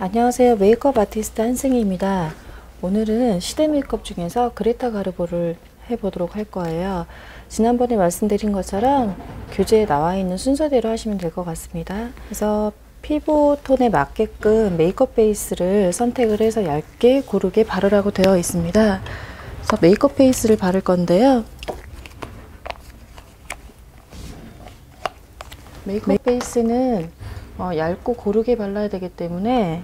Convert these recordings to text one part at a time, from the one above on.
안녕하세요. 메이크업 아티스트 한승희입니다. 오늘은 시대 메이크업 중에서 그레타 가르보를 해보도록 할 거예요. 지난번에 말씀드린 것처럼 교재에 나와 있는 순서대로 하시면 될 것 같습니다. 그래서 피부 톤에 맞게끔 메이크업 베이스를 선택을 해서 얇게 고르게 바르라고 되어 있습니다. 그래서 메이크업 베이스를 바를 건데요. 메이크업 베이스는 얇고 고르게 발라야 되기 때문에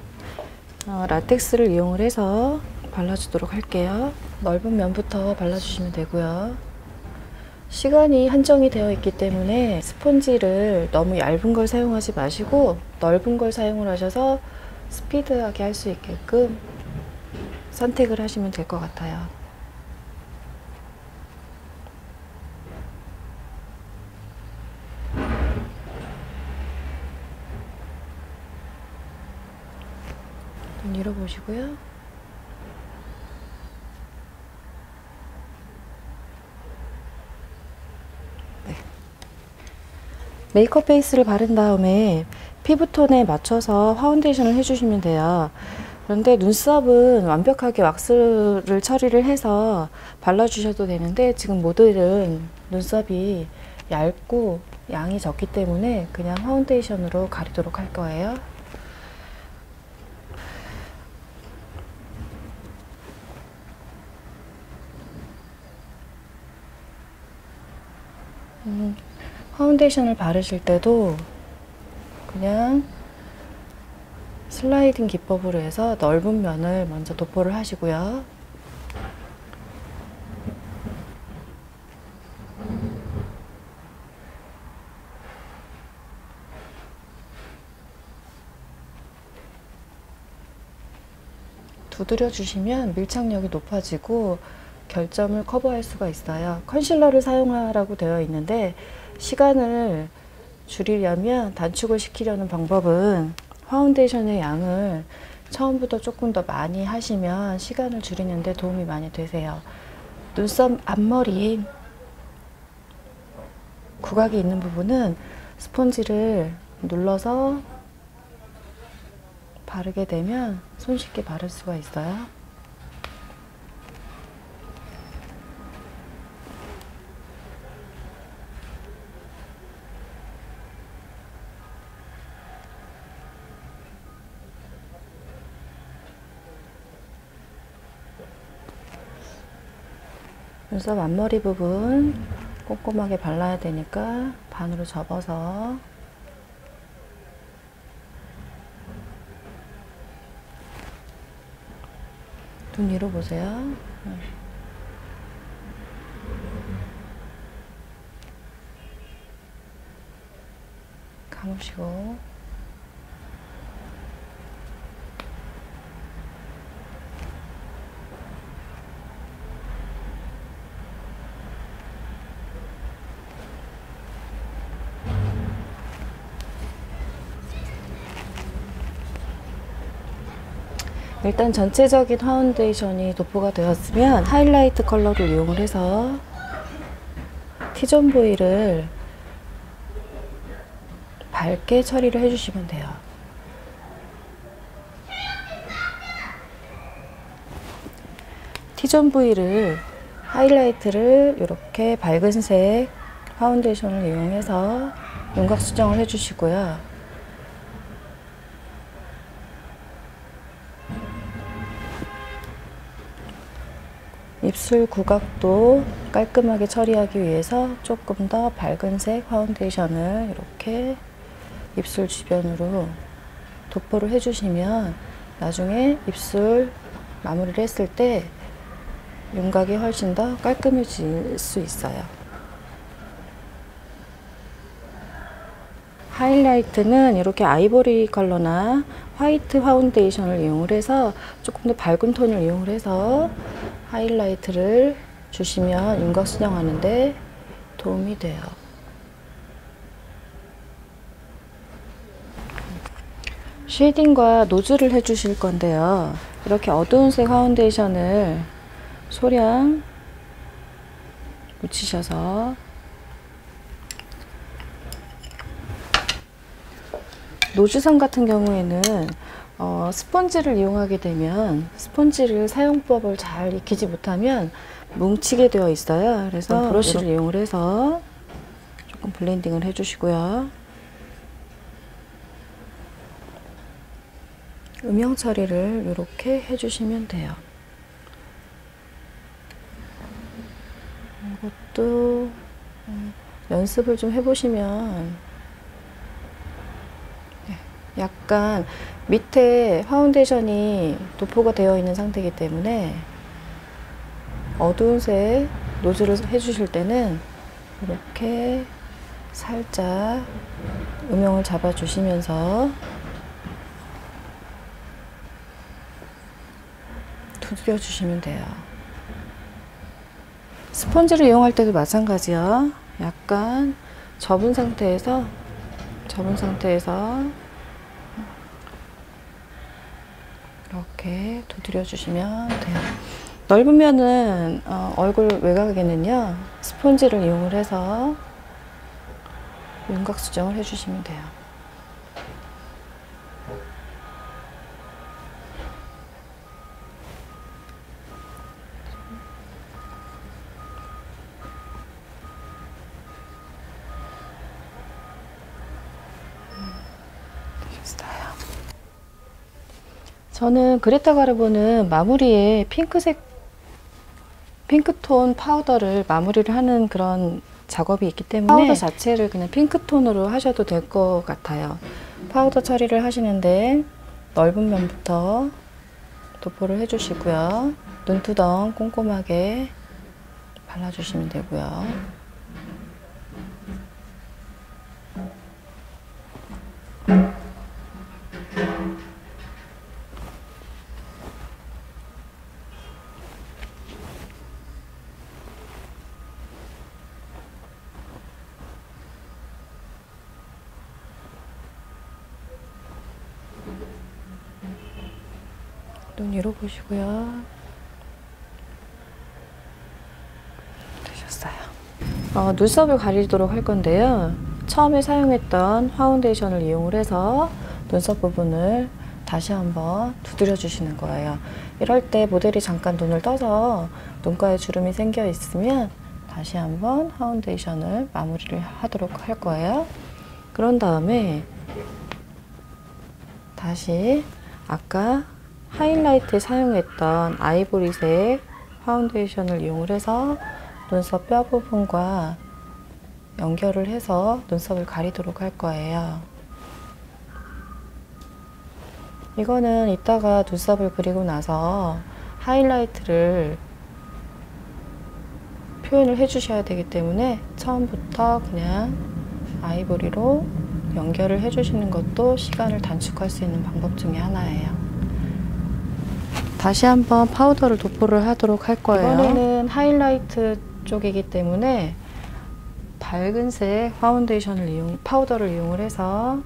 라텍스를 이용을 해서 발라주도록 할게요. 넓은 면부터 발라주시면 되고요. 시간이 한정이 되어 있기 때문에 스펀지를 너무 얇은 걸 사용하지 마시고 넓은 걸 사용을 하셔서 스피드하게 할 수 있게끔 선택을 하시면 될 것 같아요. 눈 열어보시고요. 네. 메이크업 베이스를 바른 다음에 피부톤에 맞춰서 파운데이션을 해주시면 돼요. 그런데 눈썹은 완벽하게 왁스를 처리를 해서 발라주셔도 되는데 지금 모델은 눈썹이 얇고 양이 적기 때문에 그냥 파운데이션으로 가리도록 할 거예요. 파운데이션을 바르실 때도 그냥 슬라이딩 기법으로 해서 넓은 면을 먼저 도포를 하시고요. 두드려 주시면 밀착력이 높아지고 결점을 커버할 수가 있어요. 컨실러를 사용하라고 되어 있는데 시간을 줄이려면 단축을 시키려는 방법은 파운데이션의 양을 처음부터 조금 더 많이 하시면 시간을 줄이는 데 도움이 많이 되세요. 눈썹 앞머리 구각이 있는 부분은 스펀지를 눌러서 바르게 되면 손쉽게 바를 수가 있어요. 눈썹 앞머리 부분 꼼꼼하게 발라야 되니까 반으로 접어서 눈 위로 보세요. 감으시고 일단 전체적인 파운데이션이 도포가 되었으면 하이라이트 컬러를 이용을 해서 T존 부위를 밝게 처리를 해주시면 돼요. T존 부위를 하이라이트를 이렇게 밝은색 파운데이션을 이용해서 윤곽 수정을 해주시고요. 입술 구각도 깔끔하게 처리하기 위해서 조금 더 밝은색 파운데이션을 이렇게 입술 주변으로 도포를 해주시면 나중에 입술 마무리를 했을 때 윤곽이 훨씬 더 깔끔해질 수 있어요. 하이라이트는 이렇게 아이보리 컬러나 화이트 파운데이션을 이용을 해서 조금 더 밝은 톤을 이용을 해서 하이라이트를 주시면 윤곽 수정하는데 도움이 돼요. 쉐이딩과 노즐을 해주실 건데요. 이렇게 어두운 색 파운데이션을 소량 묻히셔서 노즈선 같은 경우에는 스펀지를 이용하게 되면 스펀지를 사용법을 잘 익히지 못하면 뭉치게 되어 있어요. 그래서 브러쉬를 이용을 해서 조금 블렌딩을 해주시고요. 음영 처리를 이렇게 해주시면 돼요. 이것도 연습을 좀 해보시면 약간 밑에 파운데이션이 도포가 되어 있는 상태이기 때문에 어두운 색 노즐을 해주실 때는 이렇게 살짝 음영을 잡아주시면서 두드려 주시면 돼요. 스펀지를 이용할 때도 마찬가지요. 약간 접은 상태에서 이렇게 두드려 주시면 돼요. 넓으면은 얼굴 외곽에는요 스펀지를 이용을 해서 윤곽 수정을 해주시면 돼요. 되셨어요. 저는 그레타 가르보는 마무리에 핑크톤 파우더를 마무리를 하는 그런 작업이 있기 때문에 파우더 자체를 그냥 핑크톤으로 하셔도 될 것 같아요. 파우더 처리를 하시는데 넓은 면부터 도포를 해주시고요. 눈두덩 꼼꼼하게 발라주시면 되고요. 눈 위로 보시고요. 되셨어요. 눈썹을 가리도록 할 건데요. 처음에 사용했던 파운데이션을 이용을 해서 눈썹 부분을 다시 한번 두드려 주시는 거예요. 이럴 때 모델이 잠깐 눈을 떠서 눈가에 주름이 생겨 있으면 다시 한번 파운데이션을 마무리를 하도록 할 거예요. 그런 다음에 다시 아까 하이라이트에 사용했던 아이보리색 파운데이션을 이용을 해서 눈썹 뼈 부분과 연결을 해서 눈썹을 가리도록 할 거예요. 이거는 이따가 눈썹을 그리고 나서 하이라이트를 표현을 해 주셔야 되기 때문에 처음부터 그냥 아이보리로 연결을 해 주시는 것도 시간을 단축할 수 있는 방법 중에 하나예요. 다시 한번 파우더를 도포를 하도록 할 거예요. 이번에는 하이라이트 쪽이기 때문에 밝은색 파우더를 이용을 해서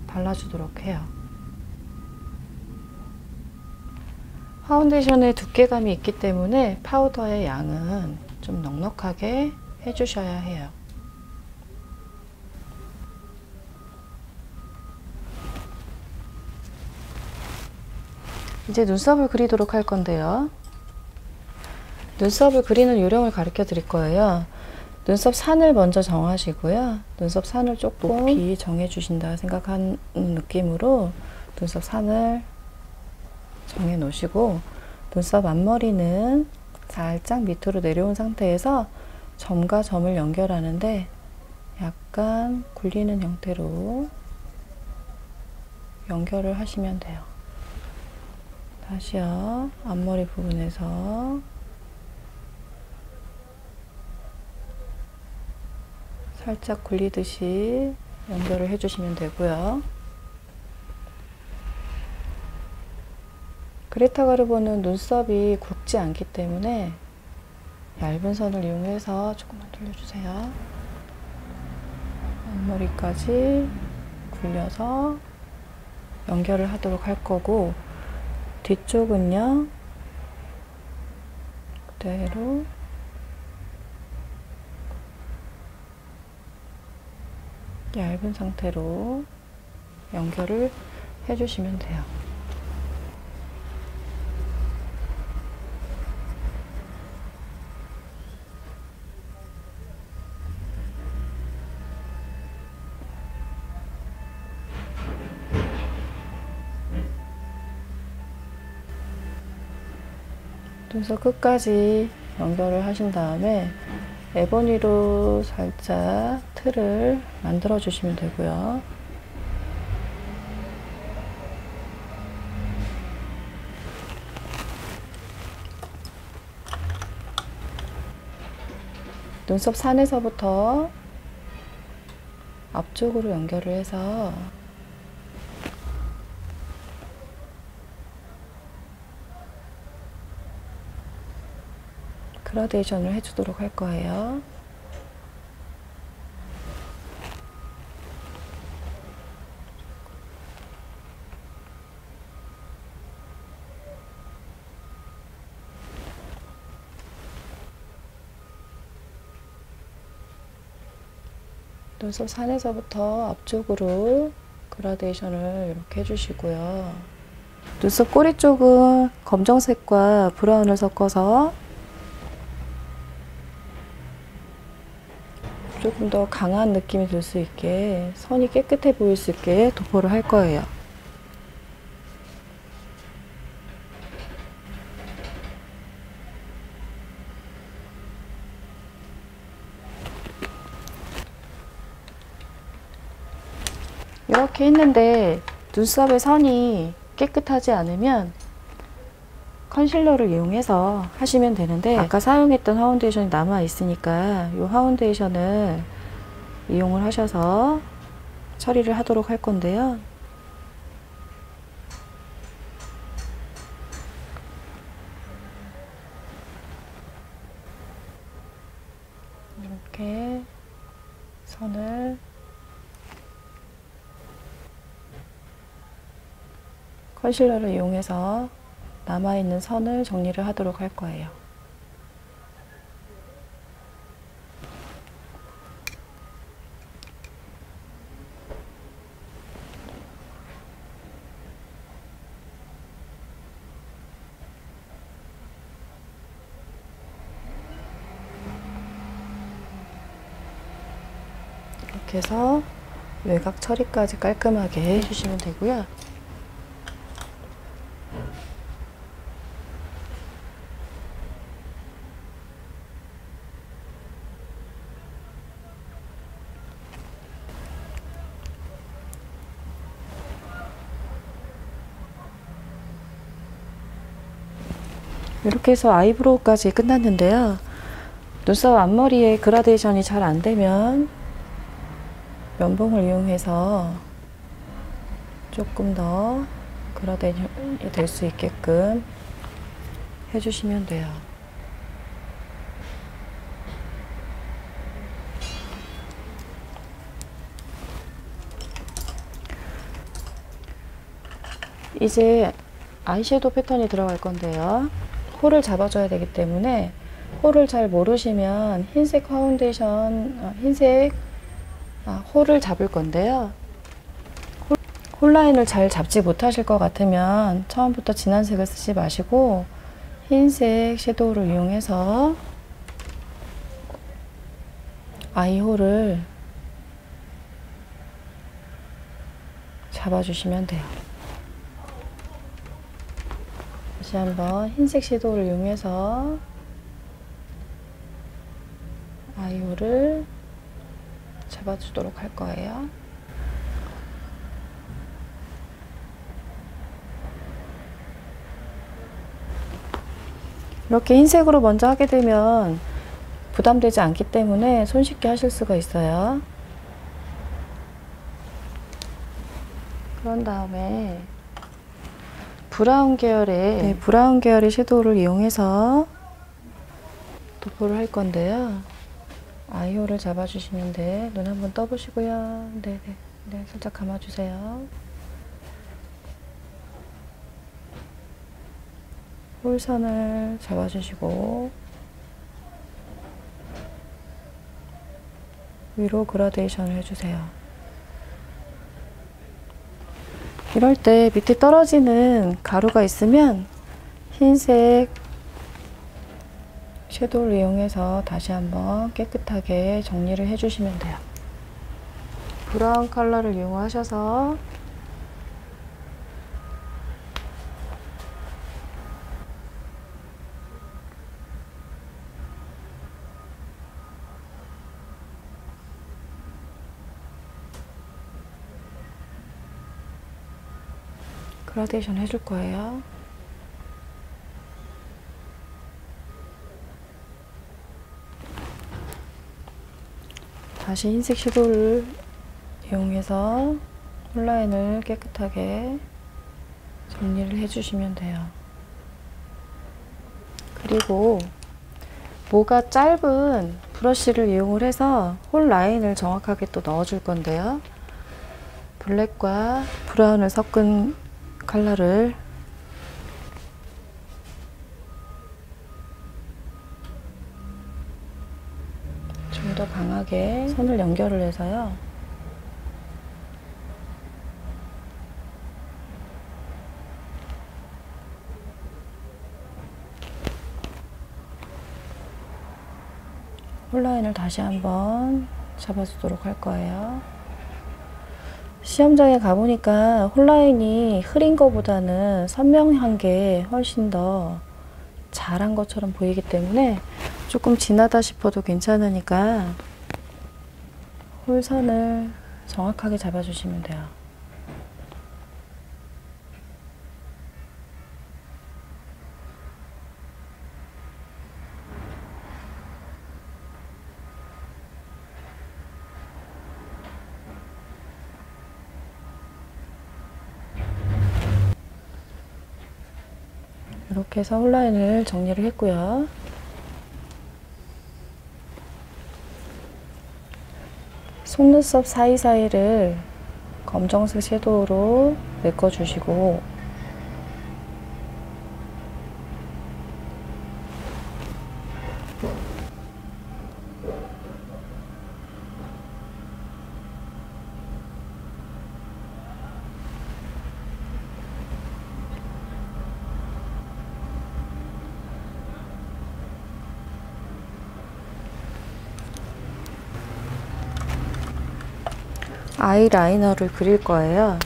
발라주도록 해요. 파운데이션의 두께감이 있기 때문에 파우더의 양은 좀 넉넉하게 해주셔야 해요. 이제 눈썹을 그리도록 할 건데요. 눈썹을 그리는 요령을 가르쳐 드릴 거예요. 눈썹 산을 먼저 정하시고요. 눈썹 산을 조금 높이 정해 주신다 생각하는 느낌으로 눈썹 산을 정해 놓으시고 눈썹 앞머리는 살짝 밑으로 내려온 상태에서 점과 점을 연결하는데 약간 굴리는 형태로 연결을 하시면 돼요. 다시요. 앞머리 부분에서 살짝 굴리듯이 연결을 해주시면 되고요. 그레타 가르보는 눈썹이 굵지 않기 때문에 얇은 선을 이용해서 조금만 돌려주세요. 앞머리까지 굴려서 연결을 하도록 할 거고, 뒤쪽은요 그대로 얇은 상태로 연결을 해주시면 돼요. 눈썹 끝까지 연결을 하신 다음에 에보니로 살짝 틀을 만들어 주시면 되고요. 눈썹 산에서부터 앞쪽으로 연결을 해서 그라데이션을 해주도록 할 거예요. 눈썹 산에서부터 앞쪽으로 그라데이션을 이렇게 해주시고요. 눈썹 꼬리 쪽은 검정색과 브라운을 섞어서 조금 더 강한 느낌이 들 수 있게, 선이 깨끗해 보일 수 있게 도포를 할 거예요. 이렇게 했는데 눈썹의 선이 깨끗하지 않으면 컨실러를 이용해서 하시면 되는데, 아까 사용했던 파운데이션이 남아 있으니까 이 파운데이션을 이용을 하셔서 처리를 하도록 할 건데요. 이렇게 선을 컨실러를 이용해서 남아있는 선을 정리를 하도록 할 거예요. 이렇게 해서 외곽 처리까지 깔끔하게 해주시면 되고요. 이렇게 해서 아이브로우까지 끝났는데요. 눈썹 앞머리에 그라데이션이 잘 안되면 면봉을 이용해서 조금 더 그라데이션이 될 수 있게끔 해주시면 돼요. 이제 아이섀도우 패턴이 들어갈 건데요. 홀을 잡아줘야 되기 때문에 홀을 잘 모르시면 흰색 파운데이션, 홀을 잡을 건데요. 홀 라인을 잘 잡지 못하실 것 같으면 처음부터 진한 색을 쓰지 마시고 흰색 섀도우를 이용해서 아이홀을 잡아주시면 돼요. 다시 한번 흰색 섀도우를 이용해서 아이홀을 잡아주도록 할 거예요. 이렇게 흰색으로 먼저 하게 되면 부담되지 않기 때문에 손쉽게 하실 수가 있어요. 그런 다음에 브라운 계열의 섀도우를 이용해서 도포를 할 건데요. 아이홀을 잡아주시면 돼. 눈 한번 떠보시고요. 네, 살짝 감아주세요. 홀선을 잡아주시고 위로 그라데이션을 해주세요. 이럴 때 밑에 떨어지는 가루가 있으면 흰색 섀도우를 이용해서 다시 한번 깨끗하게 정리를 해주시면 돼요. 브라운 컬러를 이용하셔서 그라데이션 해줄 거예요. 다시 흰색 섀도우를 이용해서 홀라인을 깨끗하게 정리를 해주시면 돼요. 그리고 모가 짧은 브러쉬를 이용을 해서 홀라인을 정확하게 또 넣어줄 건데요. 블랙과 브라운을 섞은 컬러를 좀 더 강하게 선을 연결을 해서요. 홀라인을 다시 한번 잡아주도록 할 거예요. 시험장에 가보니까 홀라인이 흐린 것보다는 선명한 게 훨씬 더 잘한 것처럼 보이기 때문에 조금 진하다 싶어도 괜찮으니까 홀선을 정확하게 잡아주시면 돼요. 이렇게 해서 홀라인을 정리를 했고요. 속눈썹 사이사이를 검정색 섀도우로 메꿔주시고 아이라이너를 그릴 거예요.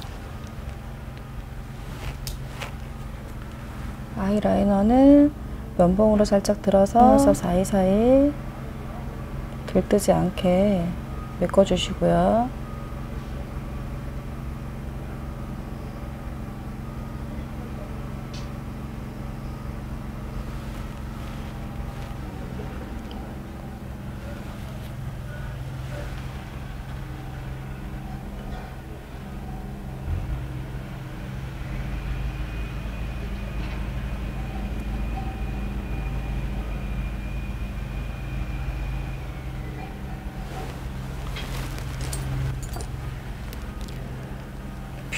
아이라이너는 면봉으로 살짝 들어서 속눈썹 사이사이 들뜨지 않게 메꿔주시고요.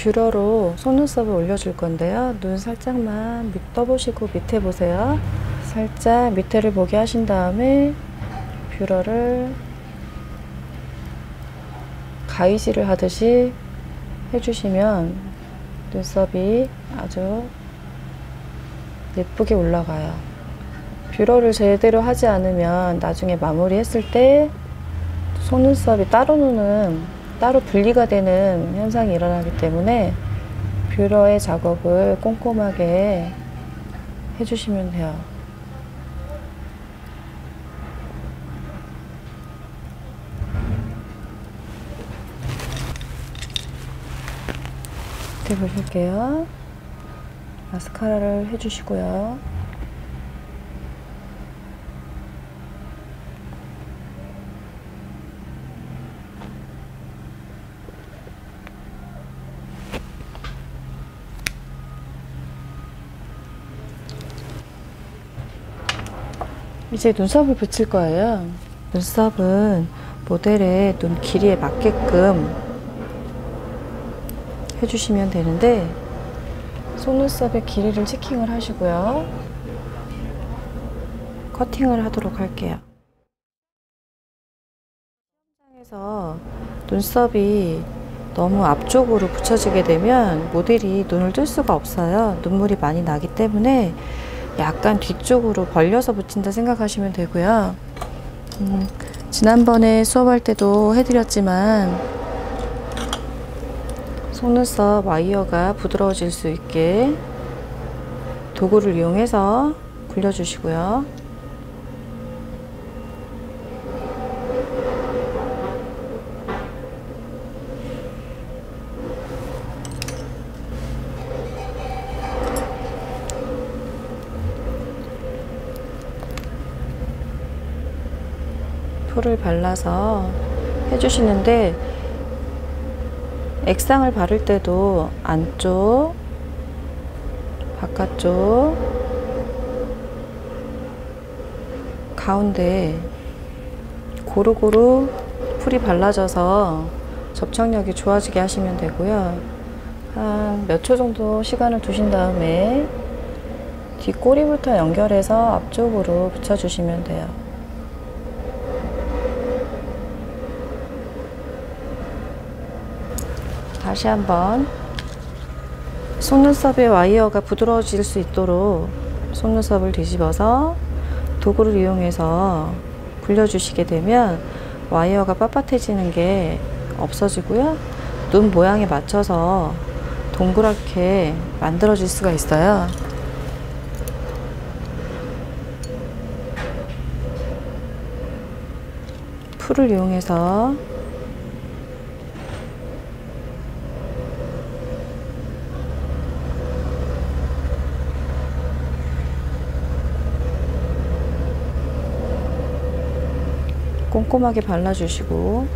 뷰러로 속눈썹을 올려줄 건데요. 눈 살짝만 떠보시고 밑에 보세요. 살짝 밑에를 보게 하신 다음에 뷰러를 가위질을 하듯이 해주시면 눈썹이 아주 예쁘게 올라가요. 뷰러를 제대로 하지 않으면 나중에 마무리했을 때 속눈썹이 따로 분리가 되는 현상이 일어나기 때문에 뷰러의 작업을 꼼꼼하게 해주시면 돼요. 이렇게 보실게요. 마스카라를 해주시고요. 이제 눈썹을 붙일 거예요. 눈썹은 모델의 눈 길이에 맞게끔 해주시면 되는데 속눈썹의 길이를 체킹을 하시고요. 커팅을 하도록 할게요. 시험장에서 눈썹이 너무 앞쪽으로 붙여지게 되면 모델이 눈을 뜰 수가 없어요. 눈물이 많이 나기 때문에 약간 뒤쪽으로 벌려서 붙인다 생각하시면 되고요. 지난번에 수업할 때도 해드렸지만 속눈썹 와이어가 부드러워질 수 있게 도구를 이용해서 굴려주시고요. 풀을 발라서 해주시는데 액상을 바를 때도 안쪽, 바깥쪽, 가운데 고루고루 풀이 발라져서 접착력이 좋아지게 하시면 되고요. 한 몇 초 정도 시간을 두신 다음에 뒷꼬리부터 연결해서 앞쪽으로 붙여주시면 돼요. 다시 한번 속눈썹의 와이어가 부드러워질 수 있도록 속눈썹을 뒤집어서 도구를 이용해서 굴려주시게 되면 와이어가 빳빳해지는 게 없어지고요. 눈 모양에 맞춰서 동그랗게 만들어질 수가 있어요. 풀을 이용해서 꼼꼼하게 발라주시고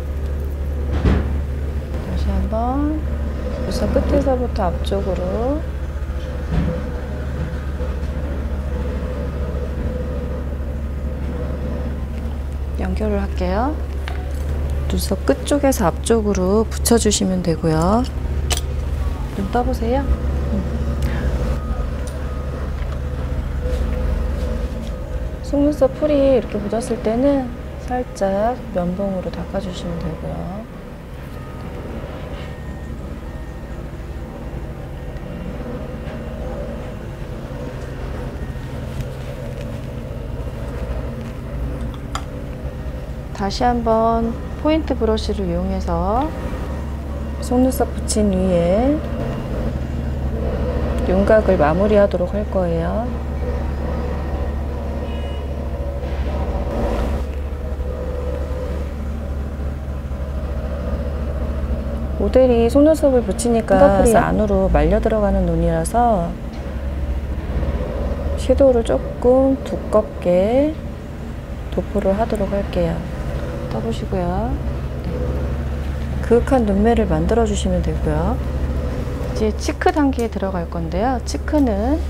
다시 한번 우선 끝에서부터 앞쪽으로 연결을 할게요. 눈썹 끝쪽에서 앞쪽으로 붙여주시면 되고요. 눈 떠보세요. 속눈썹 풀이 이렇게 묻었을 때는 살짝 면봉으로 닦아주시면 되고요. 다시 한번 포인트 브러쉬를 이용해서 속눈썹 붙인 위에 윤곽을 마무리하도록 할 거예요. 모델이 속눈썹을 붙이니까 안으로 말려 들어가는 눈이라서 섀도우를 조금 두껍게 도포를 하도록 할게요. 떠보시고요. 그윽한 눈매를 만들어 주시면 되고요. 이제 치크 단계에 들어갈 건데요. 치크는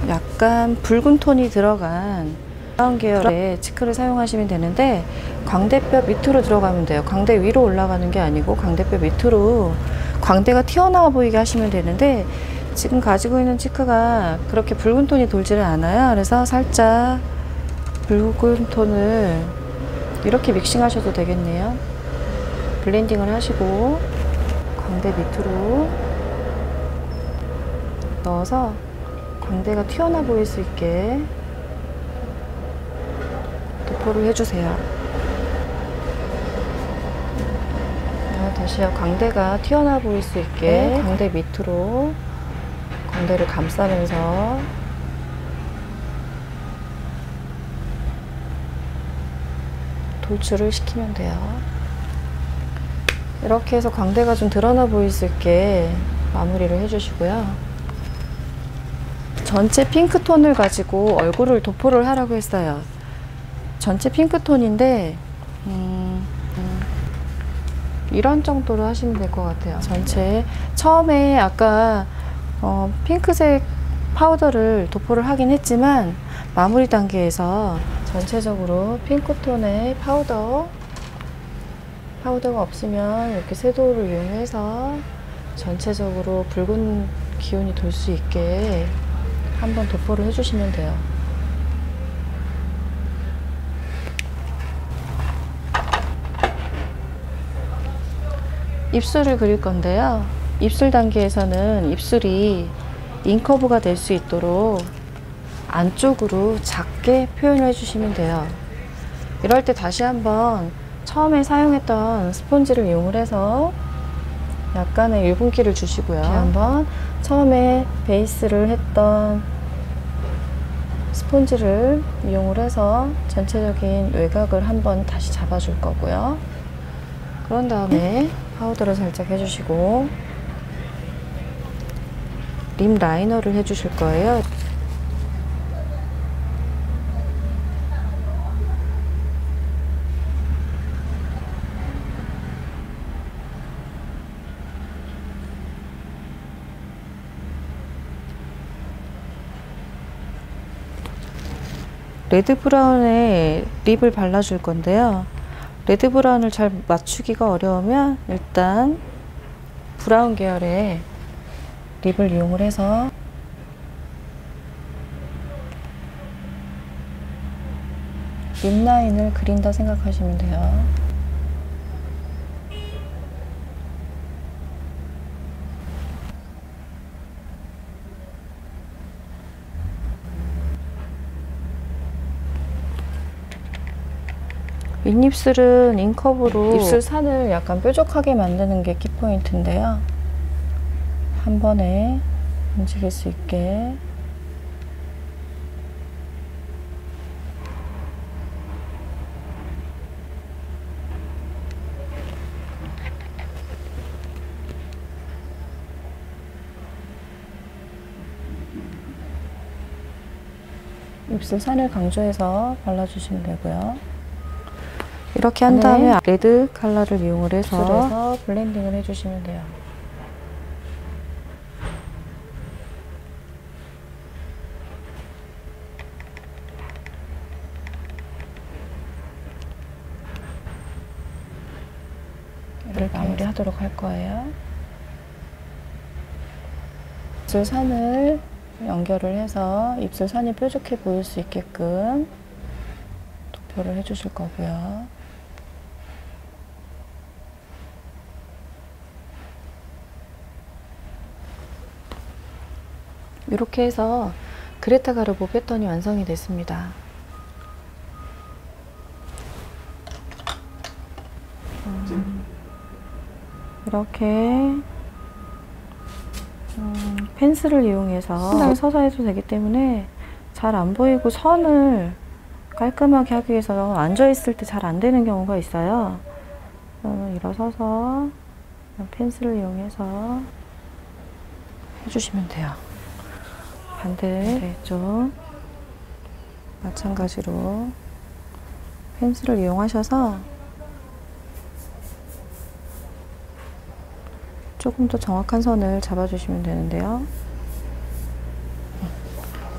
약간 붉은 톤이 들어간 브라운 계열의 치크를 사용하시면 되는데 광대뼈 밑으로 들어가면 돼요. 광대 위로 올라가는 게 아니고 광대뼈 밑으로 광대가 튀어나와 보이게 하시면 되는데 지금 가지고 있는 치크가 그렇게 붉은 톤이 돌지를 않아요. 그래서 살짝 붉은 톤을 이렇게 믹싱 하셔도 되겠네요. 블렌딩을 하시고 광대 밑으로 넣어서 광대가 튀어나와 보일 수 있게 도포를 해주세요. 다시요. 광대가 튀어나와 보일 수 있게 광대 밑으로 광대를 감싸면서 돌출을 시키면 돼요. 이렇게 해서 광대가 좀 드러나 보일 수 있게 마무리를 해주시고요. 전체 핑크톤을 가지고 얼굴을 도포를 하라고 했어요. 전체 핑크톤인데 이런 정도로 하시면 될 것 같아요. 전체 처음에 아까 핑크색 파우더를 도포를 하긴 했지만 마무리 단계에서 전체적으로 핑크톤의 파우더가 없으면 이렇게 섀도우를 이용해서 전체적으로 붉은 기운이 돌 수 있게 한번 도포를 해주시면 돼요. 입술을 그릴 건데요. 입술 단계에서는 입술이 인커브가 될 수 있도록 안쪽으로 작게 표현을 해주시면 돼요. 이럴 때 다시 한번 처음에 사용했던 스폰지를 이용을 해서 약간의 유분기를 주시고요. 다시 한번 처음에 베이스를 했던 스폰지를 이용을 해서 전체적인 외곽을 한번 다시 잡아줄 거고요. 그런 다음에 파우더를 살짝 해주시고 립 라이너를 해주실 거예요. 레드 브라운에 립을 발라줄 건데요. 레드 브라운을 잘 맞추기가 어려우면 일단 브라운 계열의 립을 이용을 해서 립 라인을 그린다 생각하시면 돼요. 윗입술은 인컵으로 입술 산을 약간 뾰족하게 만드는 게 키포인트인데요. 한 번에 움직일 수 있게 입술 산을 강조해서 발라주시면 되고요. 이렇게 한 다음에 레드 컬러를 이용을 해서 블렌딩을 해주시면 돼요. 이를 마무리하도록 할 거예요. 입술 산을 연결을 해서 입술 산이 뾰족해 보일 수 있게끔 도표를 해주실 거고요. 이렇게 해서 그레타 가르보 패턴이 완성이 됐습니다. 이렇게 펜슬을 이용해서 상당히 서서 해도 되기 때문에 잘 안 보이고 선을 깔끔하게 하기 위해서 앉아있을 때 잘 안 되는 경우가 있어요. 일어서서 펜슬을 이용해서 해주시면 돼요. 반대쪽 마찬가지로 펜슬을 이용하셔서 조금 더 정확한 선을 잡아주시면 되는데요.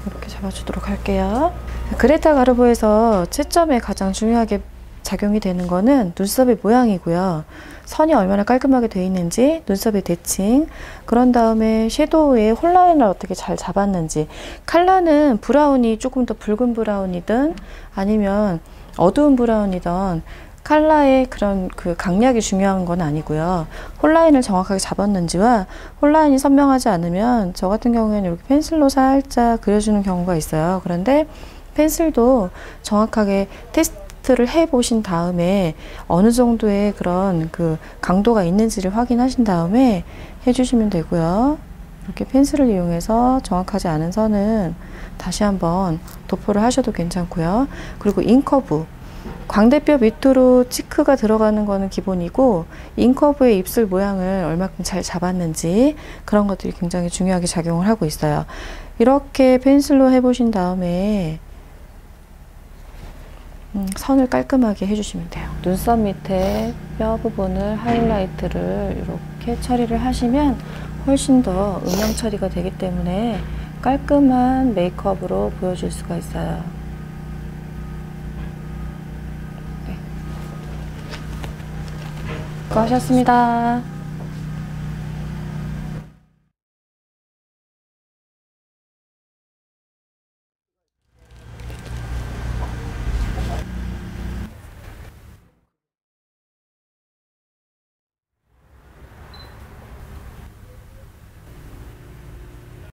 이렇게 잡아주도록 할게요. 그레타 가르보에서 채점에 가장 중요하게 작용이 되는 거는 눈썹의 모양이고요. 선이 얼마나 깔끔하게 되어 있는지, 눈썹의 대칭, 그런 다음에 섀도우의 홀라인을 어떻게 잘 잡았는지, 컬러는 브라운이 조금 더 붉은 브라운이든 아니면 어두운 브라운이든 컬러의 그런 그 강약이 중요한 건 아니고요. 홀라인을 정확하게 잡았는지와 홀라인이 선명하지 않으면 저 같은 경우에는 이렇게 펜슬로 살짝 그려주는 경우가 있어요. 그런데 펜슬도 정확하게 테스트를 해 보신 다음에 어느 정도의 그런 그 강도가 있는지를 확인하신 다음에 해주시면 되고요. 이렇게 펜슬을 이용해서 정확하지 않은 선은 다시 한번 도포를 하셔도 괜찮고요. 그리고 인커브, 광대뼈 밑으로 치크가 들어가는 거는 기본이고, 인커브의 입술 모양을 얼마큼 잘 잡았는지 그런 것들이 굉장히 중요하게 작용을 하고 있어요. 이렇게 펜슬로 해보신 다음에 선을 깔끔하게 해주시면 돼요. 눈썹 밑에 뼈 부분을 하이라이트를 이렇게 처리를 하시면 훨씬 더 음영 처리가 되기 때문에 깔끔한 메이크업으로 보여줄 수가 있어요. 네. 수고하셨습니다.